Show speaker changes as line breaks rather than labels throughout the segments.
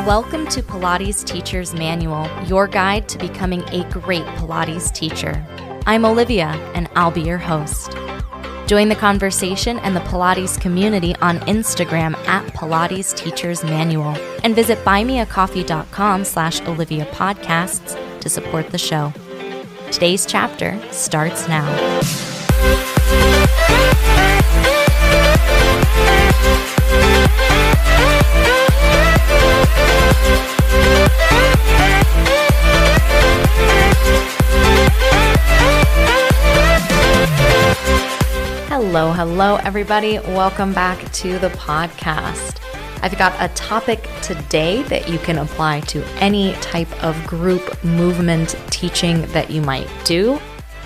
Welcome to Pilates Teacher's Manual, your guide to becoming a great Pilates teacher. I'm Olivia, and I'll be your host. Join the conversation and the Pilates community on Instagram at Pilates Teacher's Manual, and visit buymeacoffee.com/Olivia Podcasts to support the show. Today's chapter starts now. Hello, everybody. Welcome back to the podcast. I've got a topic today that you can apply to any type of group movement teaching that you might do,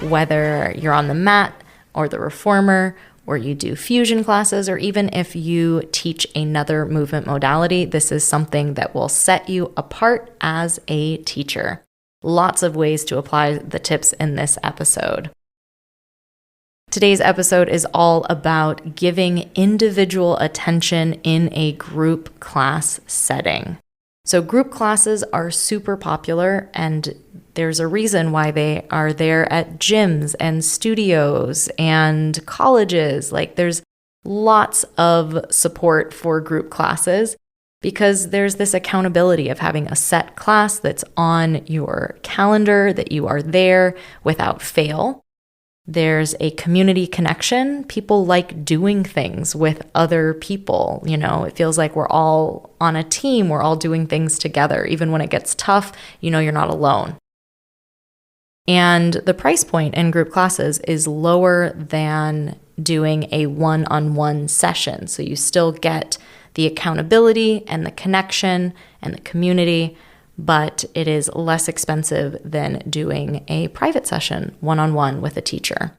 whether you're on the mat or the reformer, or you do fusion classes, or even if you teach another movement modality. This is something that will set you apart as a teacher. Lots of ways to apply the tips in this episode. Today's episode is all about giving individual attention in a group class setting. So group classes are super popular, and there's a reason why they are there at gyms and studios and colleges. There's lots of support for group classes because there's this accountability of having a set class that's on your calendar, that you are there without fail. There's a community connection. People like doing things with other people. It feels like we're all on a team. We're all doing things together. Even when it gets tough, you're not alone. And the price point in group classes is lower than doing a one-on-one session. So you still get the accountability and the connection and the community, but it is less expensive than doing a private session one-on-one with a teacher.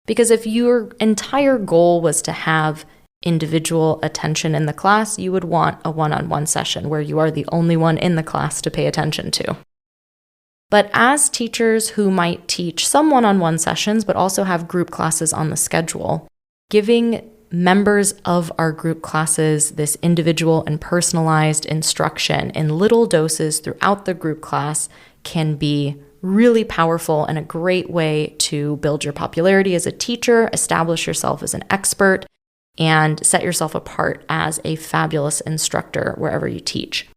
Because if your entire goal was to have individual attention in the class, you would want a one-on-one session where you are the only one in the class to pay attention to. But as teachers who might teach some one-on-one sessions, but also have group classes on the schedule, giving members of our group classes this individual and personalized instruction in little doses throughout the group class can be really powerful and a great way to build your popularity as a teacher, establish yourself as an expert, and set yourself apart as a fabulous instructor wherever you teach.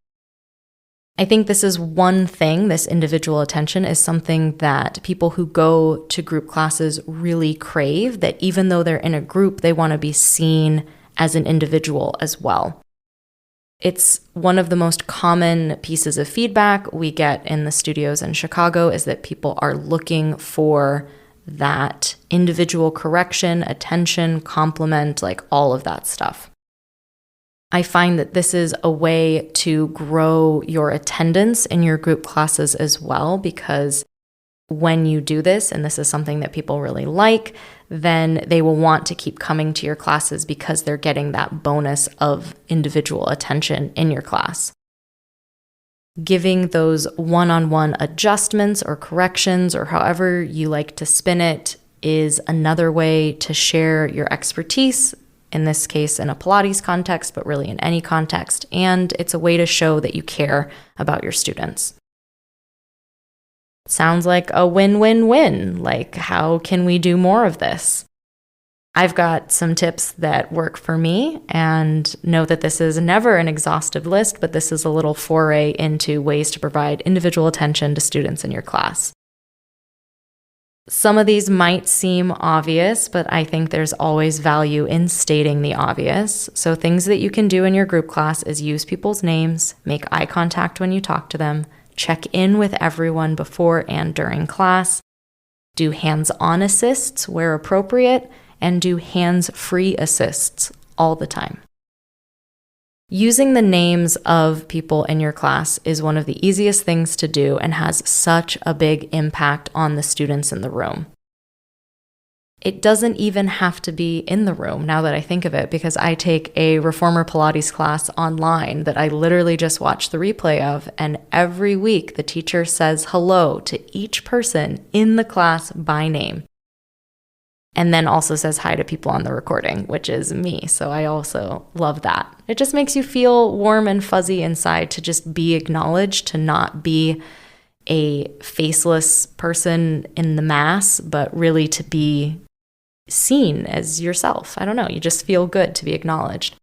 I think this is one thing, this individual attention is something that people who go to group classes really crave, that even though they're in a group, they want to be seen as an individual as well. It's one of the most common pieces of feedback we get in the studios in Chicago is that people are looking for that individual correction, attention, compliment, all of that stuff. I find that this is a way to grow your attendance in your group classes as well, because when you do this, and this is something that people really like, then they will want to keep coming to your classes because they're getting that bonus of individual attention in your class. Giving those one-on-one adjustments or corrections, or however you like to spin it, is another way to share your expertise, in this case in a Pilates context, but really in any context, and it's a way to show that you care about your students. Sounds like a win-win-win. How can we do more of this? I've got some tips that work for me, and know that this is never an exhaustive list, but this is a little foray into ways to provide individual attention to students in your class. Some of these might seem obvious, but I think there's always value in stating the obvious. So things that you can do in your group class is use people's names, make eye contact when you talk to them, check in with everyone before and during class, do hands-on assists where appropriate, and do hands-free assists all the time. Using the names of people in your class is one of the easiest things to do and has such a big impact on the students in the room. It doesn't even have to be in the room, now that I think of it, because I take a reformer Pilates class online that I literally just watched the replay of, and every week the teacher says hello to each person in the class by name. and then also says hi to people on the recording, which is me. So I also love that. It just makes you feel warm and fuzzy inside to just be acknowledged, to not be a faceless person in the mass, but really to be seen as yourself. I don't know, you just feel good to be acknowledged.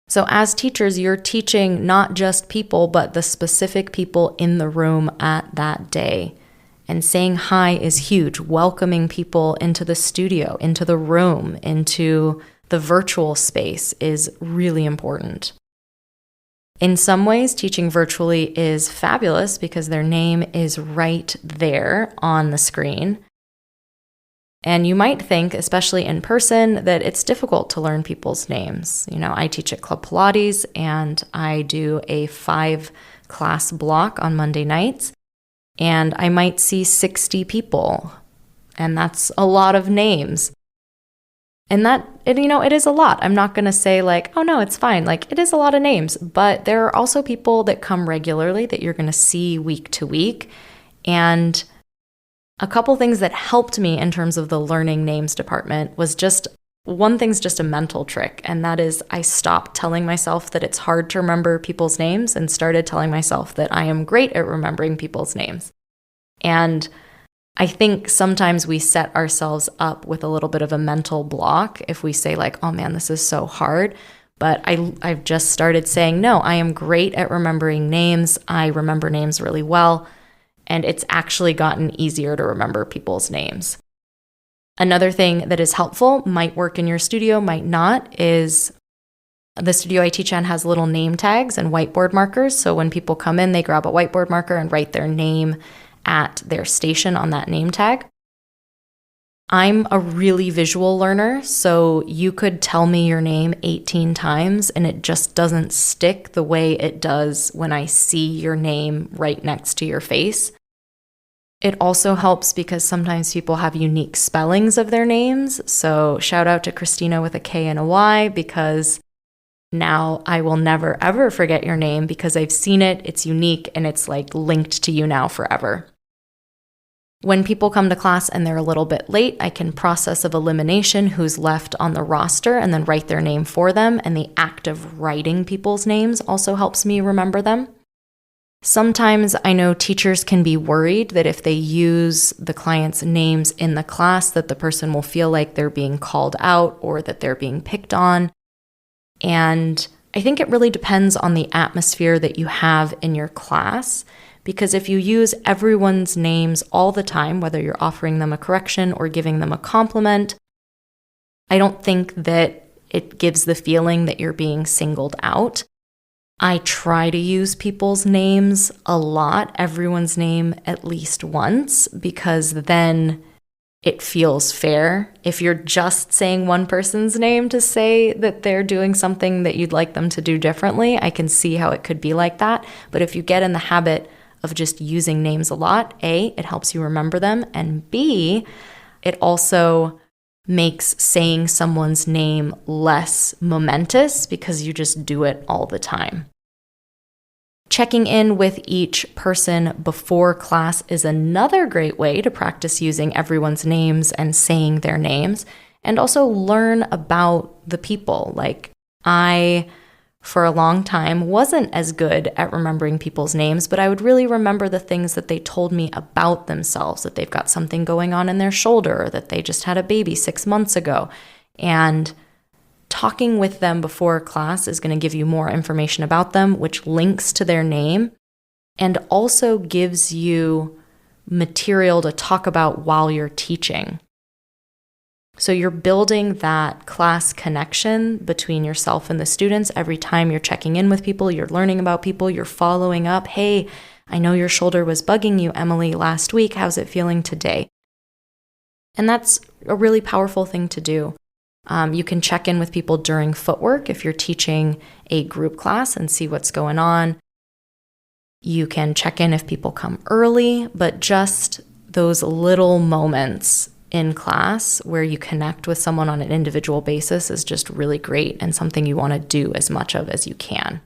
So as teachers, you're teaching not just people, but the specific people in the room at that day. And saying hi is huge. Welcoming people into the studio, into the room, into the virtual space is really important. In some ways, teaching virtually is fabulous because their name is right there on the screen. And you might think, especially in person, that it's difficult to learn people's names. I teach at Club Pilates and I do a 5-class block on Monday nights. And I might see 60 people, and that's a lot of names. And it is a lot. I'm not going to say like, oh no, it's fine. Like, it is a lot of names, but there are also people that come regularly that you're going to see week to week. And a couple things that helped me in terms of the learning names department was one thing's just a mental trick. And that is I stopped telling myself that it's hard to remember people's names and started telling myself that I am great at remembering people's names. And I think sometimes we set ourselves up with a little bit of a mental block if we say like, oh man, this is so hard. But I've just started saying, no, I am great at remembering names. I remember names really well. And it's actually gotten easier to remember people's names. Another thing that is helpful, might work in your studio, might not, is the studio I teach on has little name tags and whiteboard markers. So when people come in, they grab a whiteboard marker and write their name at their station on that name tag. I'm a really visual learner, so you could tell me your name 18 times and it just doesn't stick the way it does when I see your name right next to your face. It also helps because sometimes people have unique spellings of their names. So shout out to Christina with a K and a Y, because now I will never ever forget your name because I've seen it, it's unique, and it's like linked to you now forever. When people come to class and they're a little bit late, I can process of elimination who's left on the roster and then write their name for them. And the act of writing people's names also helps me remember them. Sometimes I know teachers can be worried that if they use the client's names in the class, that the person will feel like they're being called out or that they're being picked on. And I think it really depends on the atmosphere that you have in your class, because if you use everyone's names all the time, whether you're offering them a correction or giving them a compliment, I don't think that it gives the feeling that you're being singled out. I try to use people's names a lot, everyone's name at least once, because then it feels fair. If you're just saying one person's name to say that they're doing something that you'd like them to do differently, I can see how it could be like that. But if you get in the habit of just using names a lot, A, it helps you remember them, and B, it also makes saying someone's name less momentous because you just do it all the time. Checking in with each person before class is another great way to practice using everyone's names and saying their names, and also learn about the people. Like, I, for a long time, wasn't as good at remembering people's names, but I would really remember the things that they told me about themselves, that they've got something going on in their shoulder, or that they just had a baby 6 months ago. And talking with them before class is going to give you more information about them, which links to their name and also gives you material to talk about while you're teaching. So you're building that class connection between yourself and the students. Every time you're checking in with people, you're learning about people, you're following up. Hey, I know your shoulder was bugging you, Emily, last week. How's it feeling today? And that's a really powerful thing to do. You can check in with people during footwork if you're teaching a group class and see what's going on. You can check in if people come early, but just those little moments in class where you connect with someone on an individual basis is just really great and something you want to do as much of as you can.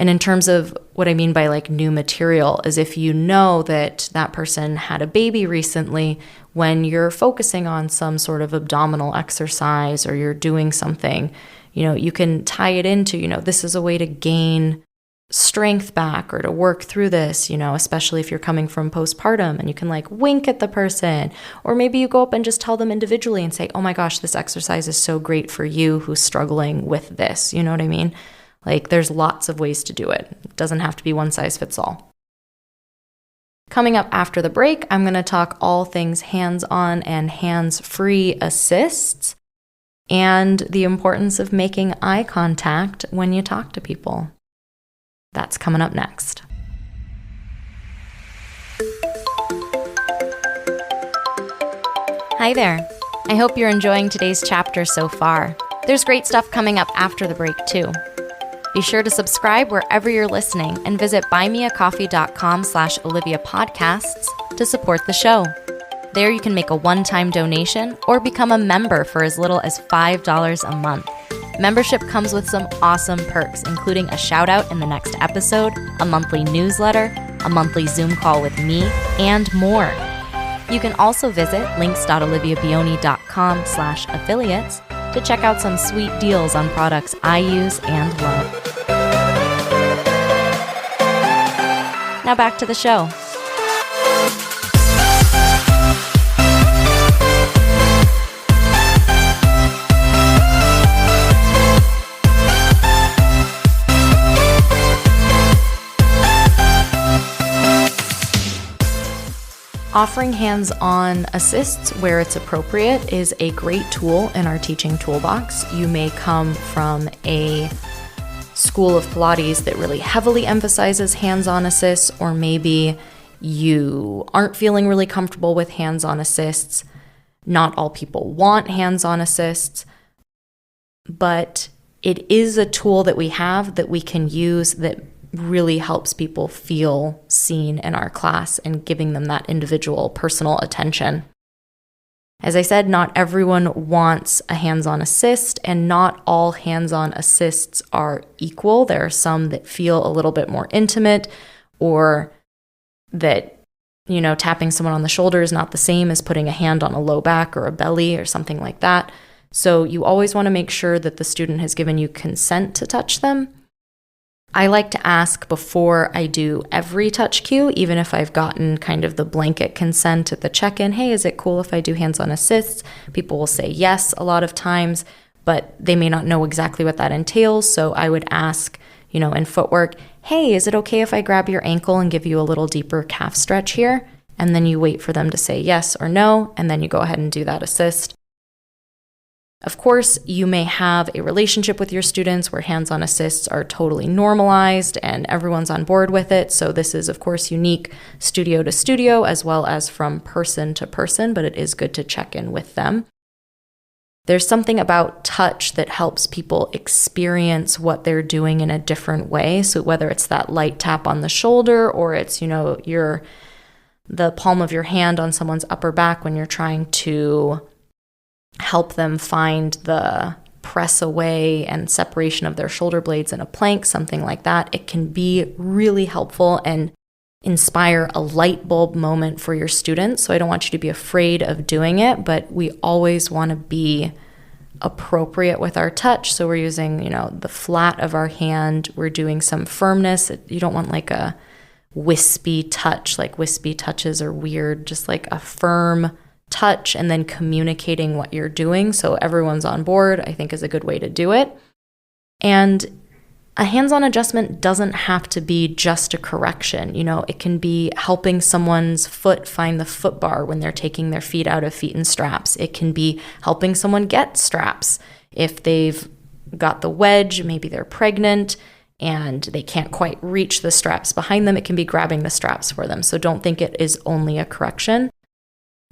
And in terms of what I mean by like new material is if you know that that person had a baby recently, when you're focusing on some sort of abdominal exercise or you're doing something, you can tie it into, this is a way to gain strength back or to work through this, especially if you're coming from postpartum, and you can like wink at the person, or maybe you go up and just tell them individually and say, oh my gosh, this exercise is so great for you who's struggling with this. You know what I mean? Like there's lots of ways to do it. It doesn't have to be one size fits all. Coming up after the break, I'm going to talk all things hands-on and hands-free assists and the importance of making eye contact when you talk to people. That's coming up next. Hi there. I hope you're enjoying today's chapter so far. There's great stuff coming up after the break too. Be sure to subscribe wherever you're listening and visit buymeacoffee.com/Olivia Podcasts to support the show. There you can make a one-time donation or become a member for as little as $5 a month. Membership comes with some awesome perks, including a shout out in the next episode, a monthly newsletter, a monthly Zoom call with me, and more. You can also visit links.oliviabioni.com/affiliates to check out some sweet deals on products I use and love. Now back to the show. Offering hands-on assists where it's appropriate is a great tool in our teaching toolbox. You may come from a school of Pilates that really heavily emphasizes hands-on assists, or maybe you aren't feeling really comfortable with hands-on assists. Not all people want hands-on assists, but it is a tool that we have that we can use that really helps people feel seen in our class and giving them that individual personal attention. As I said, not everyone wants a hands-on assist, and not all hands-on assists are equal. There are some that feel a little bit more intimate, or that, tapping someone on the shoulder is not the same as putting a hand on a low back or a belly or something like that. So you always want to make sure that the student has given you consent to touch them. I like to ask before I do every touch cue, even if I've gotten kind of the blanket consent at the check-in. Hey, is it cool if I do hands-on assists? People will say yes a lot of times, but they may not know exactly what that entails. So I would ask, in footwork, hey, is it okay if I grab your ankle and give you a little deeper calf stretch here? And then you wait for them to say yes or no, and then you go ahead and do that assist. Of course, you may have a relationship with your students where hands-on assists are totally normalized and everyone's on board with it. So this is, of course, unique studio to studio as well as from person to person, but it is good to check in with them. There's something about touch that helps people experience what they're doing in a different way. So whether it's that light tap on the shoulder, or it's, the palm of your hand on someone's upper back when you're trying to help them find the press away and separation of their shoulder blades in a plank, something like that. It can be really helpful and inspire a light bulb moment for your students. So I don't want you to be afraid of doing it, but we always want to be appropriate with our touch. So we're using, the flat of our hand. We're doing some firmness. You don't want like a wispy touch. Like wispy touches are weird. Just like a firm touch and then communicating what you're doing so everyone's on board, I think, is a good way to do it. And a hands-on adjustment doesn't have to be just a correction. It can be helping someone's foot find the foot bar when they're taking their feet out of feet and straps. It can be helping someone get straps. If they've got the wedge, maybe they're pregnant and they can't quite reach the straps behind them, it can be grabbing the straps for them. So don't think it is only a correction.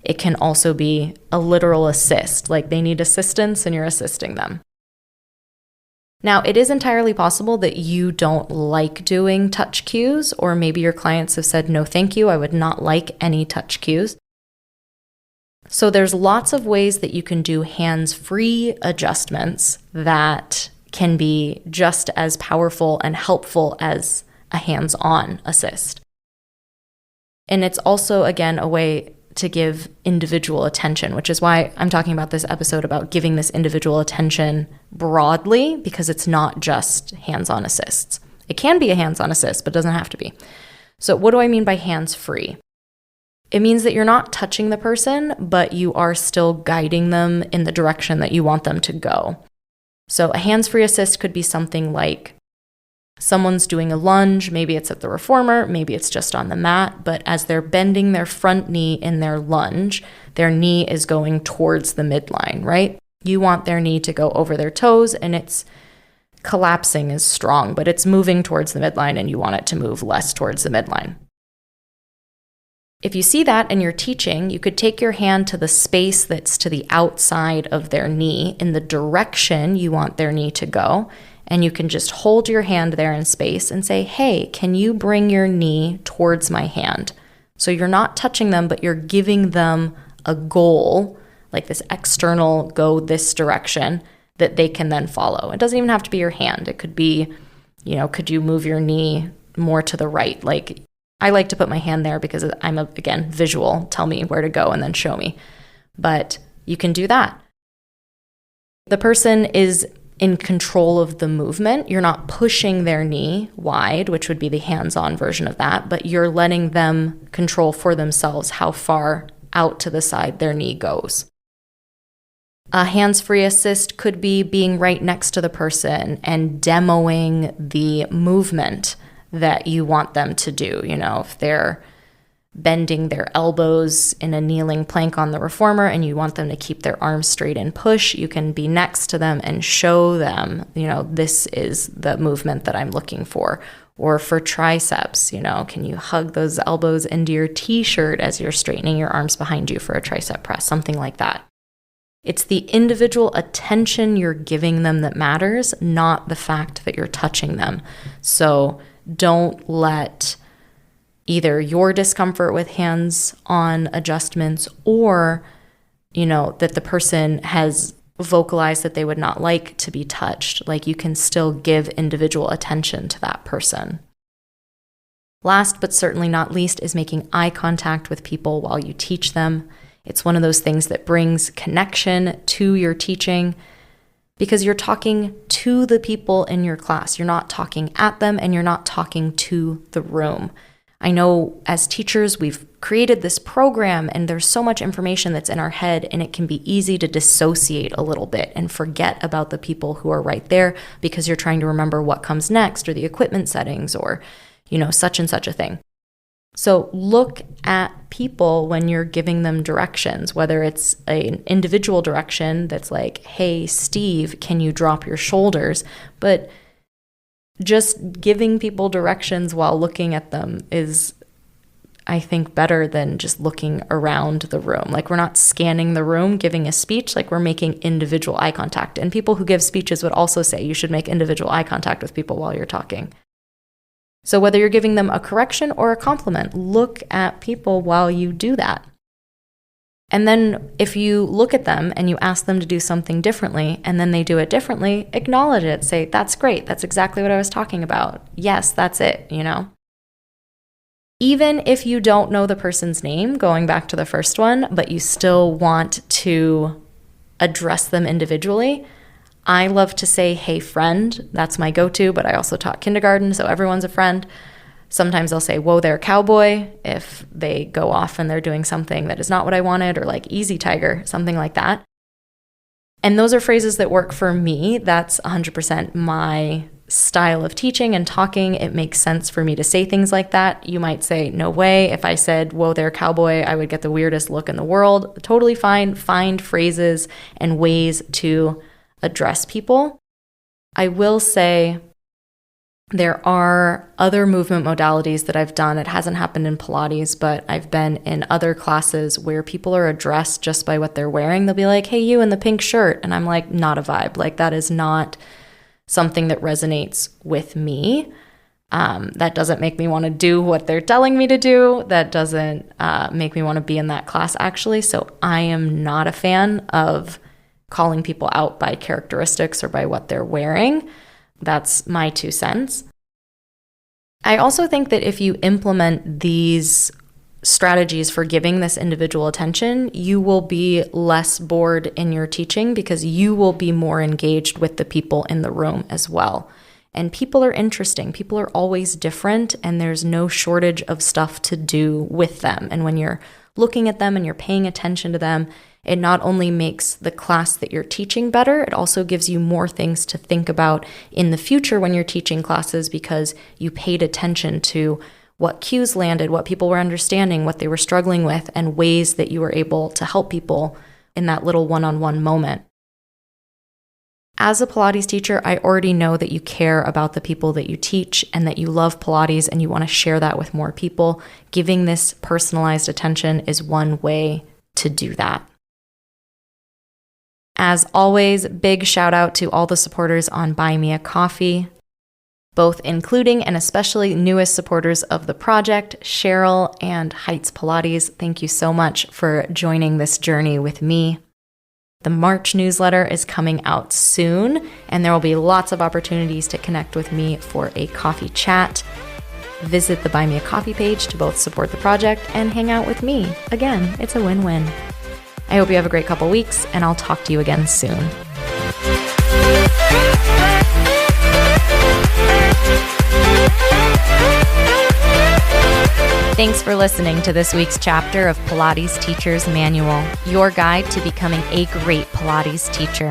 It can also be a literal assist, like they need assistance and you're assisting them. Now, it is entirely possible that you don't like doing touch cues, or maybe your clients have said, no, thank you, I would not like any touch cues. So there's lots of ways that you can do hands-free adjustments that can be just as powerful and helpful as a hands-on assist. And it's also, again, a way to give individual attention, which is why I'm talking about this episode about giving this individual attention broadly, because it's not just hands-on assists. It can be a hands-on assist, but doesn't have to be. So what do I mean by hands-free? It means that you're not touching the person, but you are still guiding them in the direction that you want them to go. So a hands-free assist could be something like someone's doing a lunge, maybe it's at the reformer, maybe it's just on the mat, but as they're bending their front knee in their lunge, their knee is going towards the midline, right? You want their knee to go over their toes, and it's collapsing is strong, but it's moving towards the midline, and you want it to move less towards the midline. If you see that and you're teaching, you could take your hand to the space that's to the outside of their knee in the direction you want their knee to go, and you can just hold your hand there in space and say, hey, can you bring your knee towards my hand? So you're not touching them, but you're giving them a goal, like this external go this direction that they can then follow. It doesn't even have to be your hand. It could be, could you move your knee more to the right? Like, I like to put my hand there because I'm, again, visual. Tell me where to go and then show me. But you can do that. The person is in control of the movement. You're not pushing their knee wide, which would be the hands-on version of that, but you're letting them control for themselves how far out to the side their knee goes. A hands-free assist could be being right next to the person and demoing the movement that you want them to do. If they're bending their elbows in a kneeling plank on the reformer and you want them to keep their arms straight and push, you can be next to them and show them, this is the movement that I'm looking for. Or for triceps, can you hug those elbows into your t-shirt as you're straightening your arms behind you for a tricep press, something like that. It's the individual attention you're giving them that matters, not the fact that you're touching them. So don't let either your discomfort with hands-on adjustments or, that the person has vocalized that they would not like to be touched. Like, you can still give individual attention to that person. Last but certainly not least is making eye contact with people while you teach them. It's one of those things that brings connection to your teaching because you're talking to the people in your class. You're not talking at them and you're not talking to the room. I know as teachers, we've created this program and there's so much information that's in our head, and it can be easy to dissociate a little bit and forget about the people who are right there because you're trying to remember what comes next or the equipment settings or, such and such a thing. So look at people when you're giving them directions, whether it's an individual direction that's like, hey, Steve, can you drop your shoulders? But just giving people directions while looking at them is, I think, better than just looking around the room. Like, we're not scanning the room, giving a speech, like we're making individual eye contact. And people who give speeches would also say you should make individual eye contact with people while you're talking. So whether you're giving them a correction or a compliment, look at people while you do that. And then if you look at them and you ask them to do something differently and then they do it differently, acknowledge it. Say, that's great. That's exactly what I was talking about. Yes, that's it, Even if you don't know the person's name, going back to the first one, but you still want to address them individually, I love to say, hey, friend. That's my go-to, but I also taught kindergarten, so everyone's a friend. Sometimes I'll say, whoa there, cowboy, if they go off and they're doing something that is not what I wanted, or like easy tiger, something like that. And those are phrases that work for me. That's 100% my style of teaching and talking. It makes sense for me to say things like that. You might say, no way. If I said, whoa there, cowboy, I would get the weirdest look in the world. Totally fine. Find phrases and ways to address people. I will say, there are other movement modalities that I've done. It hasn't happened in Pilates, but I've been in other classes where people are addressed just by what they're wearing. They'll be like, hey, you in the pink shirt. And I'm like, not a vibe. Like, that is not something that resonates with me. That doesn't make me want to do what they're telling me to do. That doesn't make me want to be in that class, actually. So I am not a fan of calling people out by characteristics or by what they're wearing. That's my 2 cents. I also think that if you implement these strategies for giving this individual attention, you will be less bored in your teaching because you will be more engaged with the people in the room as well. And people are interesting. People are always different, and there's no shortage of stuff to do with them. And when you're looking at them and you're paying attention to them, it not only makes the class that you're teaching better, it also gives you more things to think about in the future when you're teaching classes because you paid attention to what cues landed, what people were understanding, what they were struggling with, and ways that you were able to help people in that little one-on-one moment. As a Pilates teacher, I already know that you care about the people that you teach and that you love Pilates and you want to share that with more people. Giving this personalized attention is one way to do that. As always, big shout out to all the supporters on Buy Me a Coffee, both including and especially newest supporters of the project, Cheryl and Heights Pilates. Thank you so much for joining this journey with me. The March newsletter is coming out soon, and there will be lots of opportunities to connect with me for a coffee chat. Visit the Buy Me a Coffee page to both support the project and hang out with me. Again, it's a win-win. I hope you have a great couple weeks, and I'll talk to you again soon. Thanks for listening to this week's chapter of Pilates Teacher's Manual, your guide to becoming a great Pilates teacher.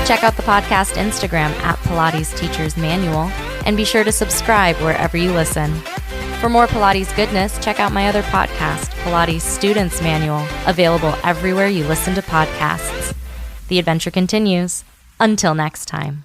Check out the podcast Instagram at Pilates Teacher's Manual, and be sure to subscribe wherever you listen. For more Pilates goodness, check out my other podcast, Pilates Student's Manual, available everywhere you listen to podcasts. The adventure continues. Until next time.